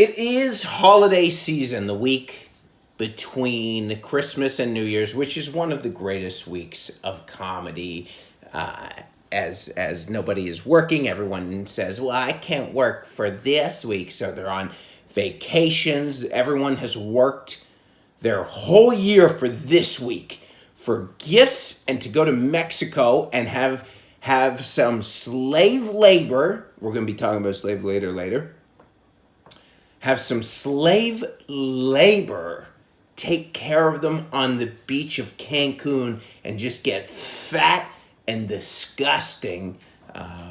It is holiday season, the week between Christmas and New Year's, which is one of the greatest weeks of comedy. Uh, as nobody is working, everyone says, "Well, I can't work for this week," so they're on vacations. Everyone has worked their whole year for this week for gifts and to go to Mexico and have some slave labor. We're going to be talking about slave labor later. Have some slave labor take care of them on the beach of Cancun and just get fat and disgusting,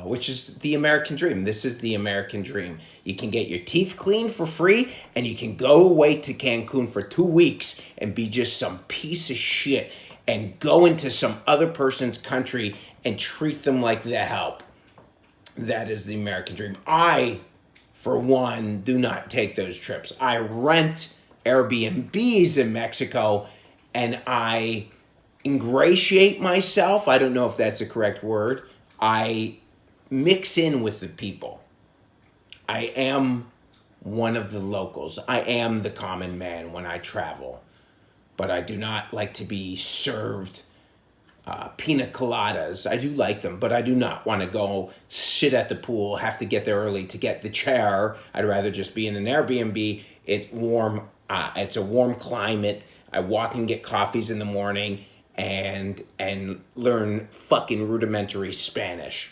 which is the American dream. This is the American dream. You can get your teeth cleaned for free and you can go away to Cancun for 2 weeks and be just some piece of shit and go into some other person's country and treat them like the help. That is the American dream. I, for one, do not take those trips. I rent Airbnbs in Mexico and I ingratiate myself. I don't know if that's the correct word. I mix in with the people. I am one of the locals. I am the common man when I travel. But I do not like to be served pina coladas. I do like them, but I do not want to go sit at the pool, have to get there early to get the chair. I'd rather just be in an Airbnb. It's warm. It's a warm climate. I walk and get coffees in the morning and learn fucking rudimentary Spanish,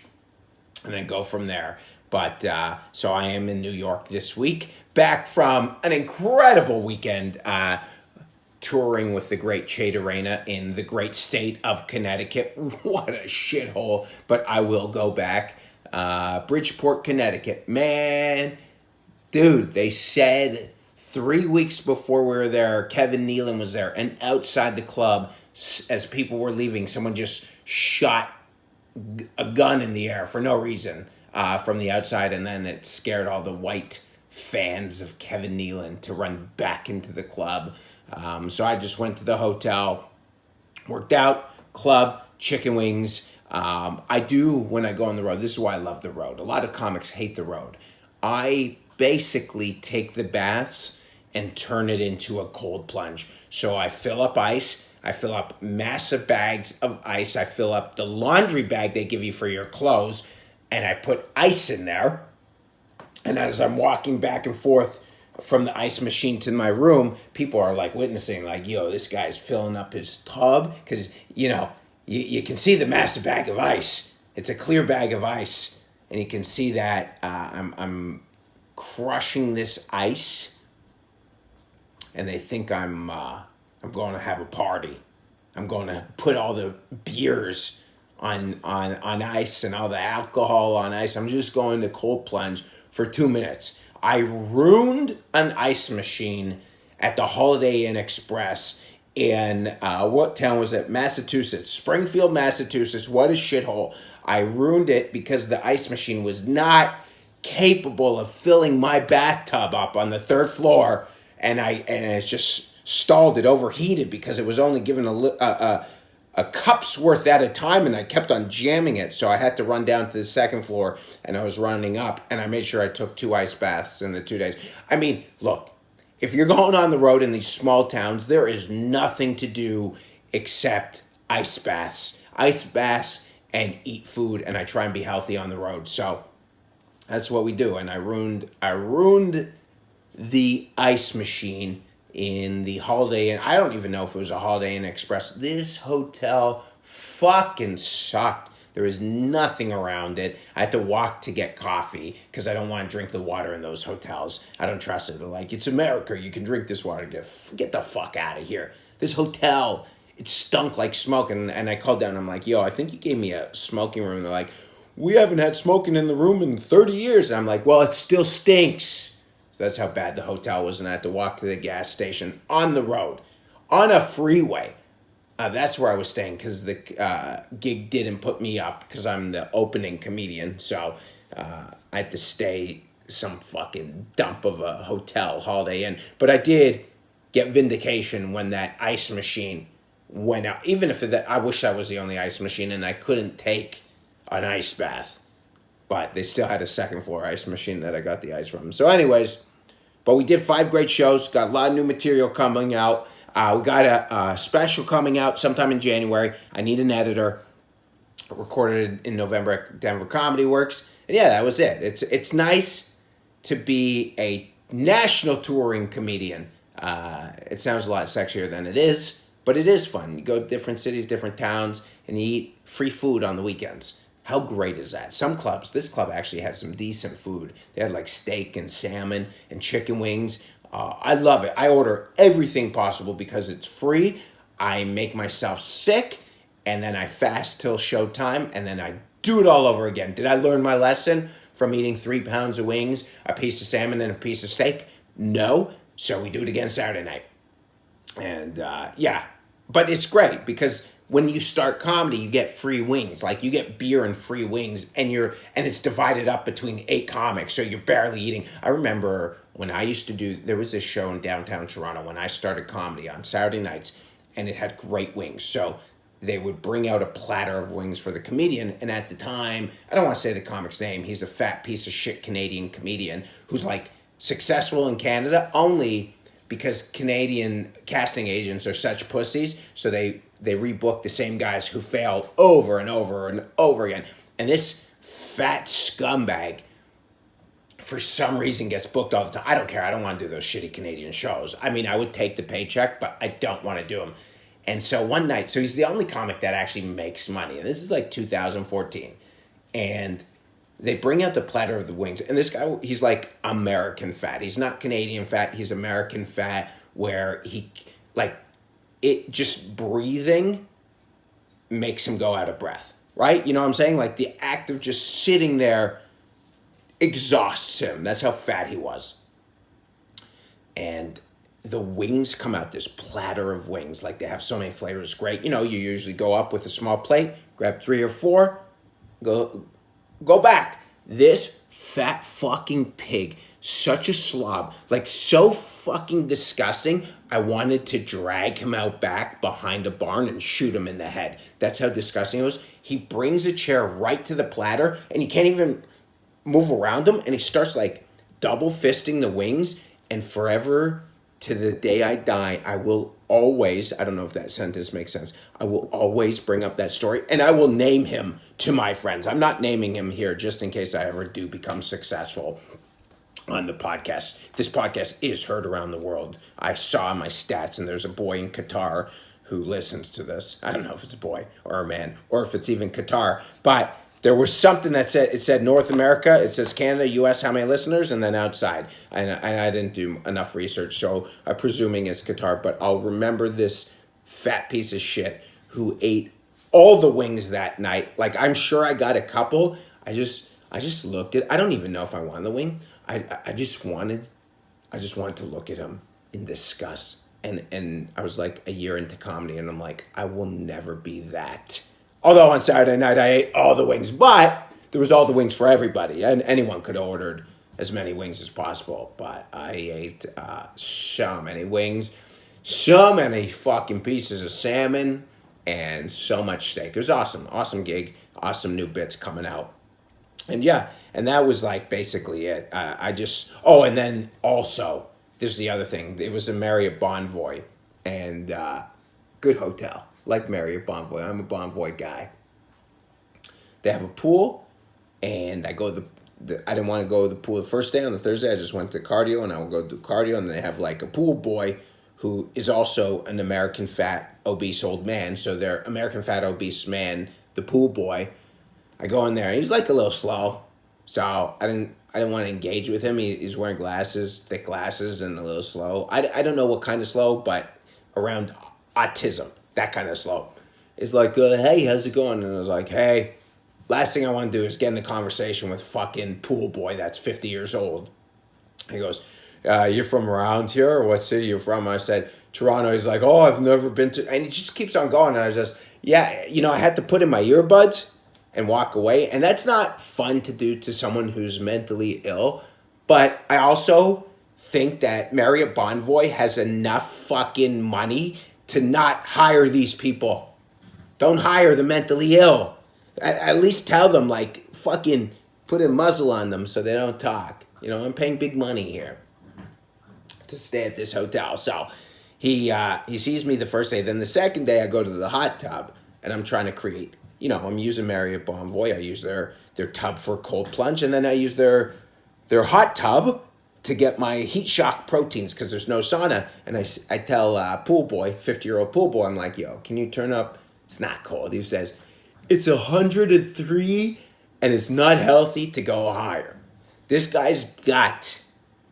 and then go from there. But so I am in New York this week, back from an incredible weekend. Touring with the great Che Durena in the great state of Connecticut. What a shithole, but I will go back. Bridgeport, Connecticut. Man, dude, they said 3 weeks before we were there, Kevin Nealon was there, and outside the club, as people were leaving, someone just shot a gun in the air for no reason from the outside, and then it scared all the white fans of Kevin Nealon to run back into the club. So I just went to the hotel, worked out, club, chicken wings. I do when I go on the road. This is why I love the road. A lot of comics hate the road. I basically take the baths and turn it into a cold plunge. So I fill up ice. I fill up massive bags of ice. I fill up the laundry bag they give you for your clothes, and I put ice in there. And as I'm walking back and forth from the ice machine to my room, people are like witnessing, like, yo, this guy's filling up his tub. Because, you can see the massive bag of ice. It's a clear bag of ice. And you can see that I'm crushing this ice. And they think I'm going to have a party. I'm going to put all the beers on ice and all the alcohol on ice. I'm just going to cold plunge for 2 minutes. I ruined an ice machine at the Holiday Inn Express in, what town was it? Massachusetts. Springfield, Massachusetts. What a shithole. I ruined it because the ice machine was not capable of filling my bathtub up on the third floor, and it's just stalled. It overheated because it was only given a cup's worth at a time, and I kept on jamming it. So I had to run down to the second floor, and I was running up, and I made sure I took 2 ice baths in the 2 days. I mean, look, if you're going on the road in these small towns, there is nothing to do except ice baths and eat food, and I try and be healthy on the road. So that's what we do. And I ruined the ice machine in the Holiday Inn. I don't even know if it was a Holiday Inn Express. This hotel fucking sucked. There was nothing around it. I had to walk to get coffee because I don't want to drink the water in those hotels. I don't trust it. They're like, it's America. You can drink this water. Get the fuck out of here. This hotel, it stunk like smoke. And I called down. I'm like, yo, I think you gave me a smoking room. They're like, we haven't had smoking in the room in 30 years. And I'm like, well, it still stinks. That's how bad the hotel was, and I had to walk to the gas station on the road, on a freeway. That's where I was staying because the gig didn't put me up because I'm the opening comedian. So I had to stay some fucking dump of a hotel, Holiday Inn. But I did get vindication when that ice machine went out. Even if I wish I was the only ice machine and I couldn't take an ice bath. But they still had a second floor ice machine that I got the ice from. So anyways, But we did 5 great shows. Got a lot of new material coming out. We got a special coming out sometime in January. I need an editor. Recorded in November at Denver Comedy Works. And yeah, that was it. It's nice to be a national touring comedian. It sounds a lot sexier than it is, but it is fun. You go to different cities, different towns, and you eat free food on the weekends. How great is that? Some clubs, this club actually had some decent food. They had like steak and salmon and chicken wings. I love it. I order everything possible because it's free. I make myself sick, and then I fast till showtime, and then I do it all over again. Did I learn my lesson from eating 3 pounds of wings, a piece of salmon, and a piece of steak? No. So we do it again Saturday night. And yeah, but it's great because when you start comedy, you get free wings. Like you get beer and free wings, and it's divided up between 8 comics, so you're barely eating. I remember when I used to there was this show in downtown Toronto when I started comedy on Saturday nights, and it had great wings. So they would bring out a platter of wings for the comedian, and at the time, I don't want to say the comic's name, he's a fat piece of shit Canadian comedian who's like successful in Canada only because Canadian casting agents are such pussies, so they rebook the same guys who fail over and over and over again. And this fat scumbag, for some reason, gets booked all the time. I don't care. I don't want to do those shitty Canadian shows. I mean, I would take the paycheck, but I don't want to do them. And so one night, so he's the only comic that actually makes money. And this is like 2014. And they bring out the platter of the wings. And this guy, he's like American fat. He's not Canadian fat. He's American fat, where it just breathing makes him go out of breath, right? You know what I'm saying? Like the act of just sitting there exhausts him. That's how fat he was. And the wings come out, this platter of wings. Like they have so many flavors. Great. You know, you usually go up with a small plate, grab 3 or 4, go back. This fat fucking pig, such a slob, like so fucking disgusting. I wanted to drag him out back behind a barn and shoot him in the head. That's how disgusting it was. He brings a chair right to the platter and he can't even move around him. And he starts like double fisting the wings, and forever to the day I die, I will always, I don't know if that sentence makes sense, I will always bring up that story, and I will name him to my friends. I'm not naming him here just in case I ever do become successful on the podcast. This podcast is heard around the world. I saw my stats, and there's a boy in Qatar who listens to this. I don't know if it's a boy or a man, or if it's even Qatar, but there was something that said North America, it says Canada, US, how many listeners, and then outside. And I didn't do enough research, so I'm presuming it's Qatar, but I'll remember this fat piece of shit who ate all the wings that night. Like, I'm sure I got a couple. I just looked at, I don't even know if I wanted the wing. I just wanted to look at him in disgust. And I was like a year into comedy, and I'm like, I will never be that. Although on Saturday night I ate all the wings, but there was all the wings for everybody, and anyone could have ordered as many wings as possible. But I ate so many wings, so many fucking pieces of salmon, and so much steak. It was awesome. Awesome gig. Awesome new bits coming out. And yeah, and that was like basically it. And then also, this is the other thing. It was a Marriott Bonvoy, and good hotel. Like Marriott Bonvoy. I'm a Bonvoy guy. They have a pool, and I go I didn't want to go to the pool the first day. On the Thursday, I just went to cardio, and I will go do cardio, and they have like a pool boy who is also an American fat, obese old man. So they're American fat, obese man, the pool boy. I go in there. He's like a little slow, so I didn't want to engage with him. He's wearing glasses, thick glasses, and a little slow. I don't know what kind of slow, but around autism. That kind of slow. It's like, hey, how's it going? And I was like, hey, last thing I want to do is get in a conversation with fucking pool boy that's 50 years old. He goes, you're from around here, or what city you're from? I said, Toronto. He's like, oh, I've never been to, and he just keeps on going. And I was just, yeah, I had to put in my earbuds and walk away. And that's not fun to do to someone who's mentally ill. But I also think that Marriott Bonvoy has enough fucking money to not hire these people. Don't hire the mentally ill. At least tell them, like, fucking put a muzzle on them so they don't talk. I'm paying big money here. to stay at this hotel. So he sees me the first day. Then the second day, I go to the hot tub, and I'm trying to create. I'm using Marriott Bonvoy. I use their tub for cold plunge, and then I use their hot tub to get my heat shock proteins because there's no sauna. And I tell pool boy, 50-year-old pool boy, I'm like, yo, can you turn up? It's not cold. He says, it's 103 and it's not healthy to go higher. This guy's gut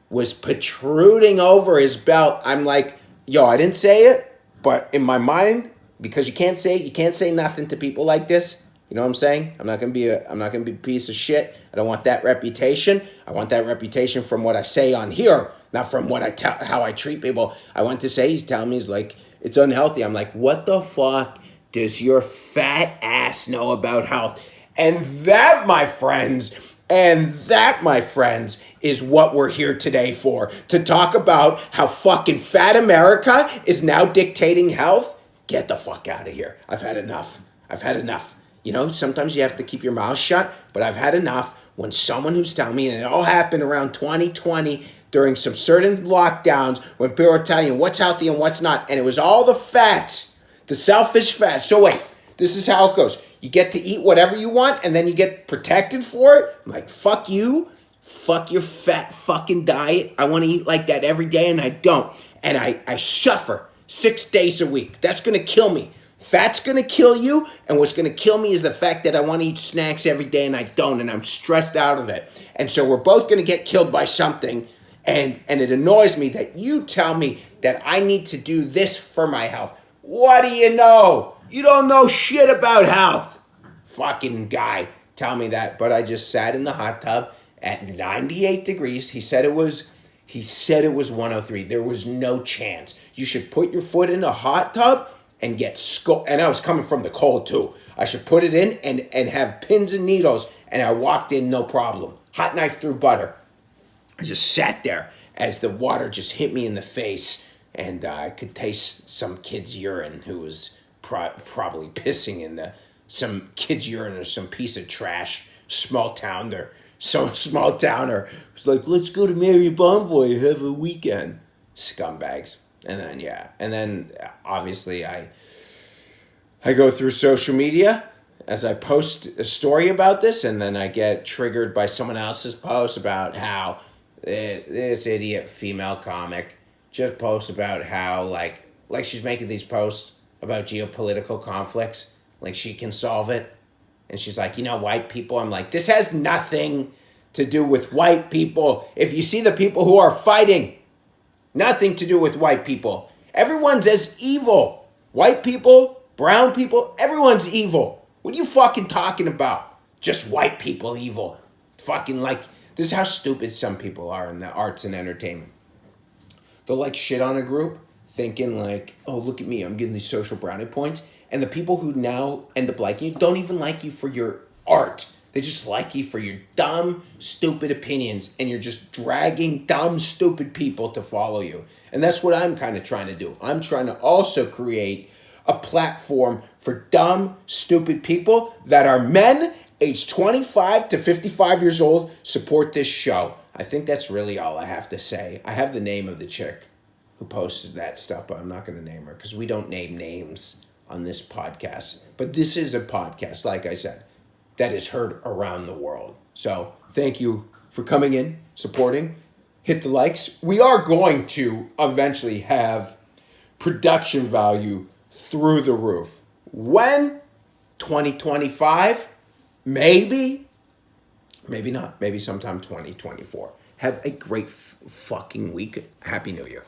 was protruding over his belt. I'm like, yo, I didn't say it, but in my mind, because you can't say nothing to people like this. You know what I'm saying? I'm not gonna be a piece of shit. I don't want that reputation. I want that reputation from what I say on here, not from how I treat people. I want to say he's telling me he's like, it's unhealthy. I'm like, what the fuck does your fat ass know about health? And that, my friends, is what we're here today for. To talk about how fucking fat America is now dictating health. Get the fuck out of here. I've had enough. Sometimes you have to keep your mouth shut, but I've had enough when someone who's telling me, and it all happened around 2020 during some certain lockdowns when people were telling you what's healthy and what's not, and it was all the fats, the selfish fats. So wait, this is how it goes. You get to eat whatever you want, and then you get protected for it? I'm like, fuck you. Fuck your fat fucking diet. I want to eat like that every day, and I don't. And I suffer 6 days a week. That's going to kill me. Fat's going to kill you, and what's going to kill me is the fact that I want to eat snacks every day, and I don't, and I'm stressed out of it. And so we're both going to get killed by something, and it annoys me that you tell me that I need to do this for my health. What do you know? You don't know shit about health. Fucking guy, tell me that. But I just sat in the hot tub at 98 degrees. He said it was 103. There was no chance. You should put your foot in a hot tub and get and I was coming from the cold too. I should put it in and have pins and needles, and I walked in no problem. Hot knife through butter. I just sat there as the water just hit me in the face, and I could taste some kid's urine who was probably pissing in some kid's urine or some piece of trash. Small towner was like, let's go to Marriott Bonvoy, have a weekend. Scumbags. And then obviously I go through social media as I post a story about this, and then I get triggered by someone else's post about how this idiot female comic just posts about how like she's making these posts about geopolitical conflicts, like she can solve it. And she's like, white people. I'm like, this has nothing to do with white people. If you see the people who are fighting, nothing to do with white people. Everyone's as evil. White people, brown people, everyone's evil. What are you fucking talking about? Just white people evil. Fucking this is how stupid some people are in the arts and entertainment. They'll shit on a group thinking oh, look at me, I'm getting these social brownie points. And the people who now end up liking you don't even like you for your art. They just like you for your dumb, stupid opinions, and you're just dragging dumb, stupid people to follow you. And that's what I'm kind of trying to do. I'm trying to also create a platform for dumb, stupid people that are men, aged 25 to 55 years old, support this show. I think that's really all I have to say. I have the name of the chick who posted that stuff, but I'm not going to name her because we don't name names on this podcast. But this is a podcast, like I said, that is heard around the world. So thank you for coming in, supporting. Hit the likes. We are going to eventually have production value through the roof. When? 2025? Maybe. Maybe not. Maybe sometime 2024. Have a great fucking week. Happy New Year.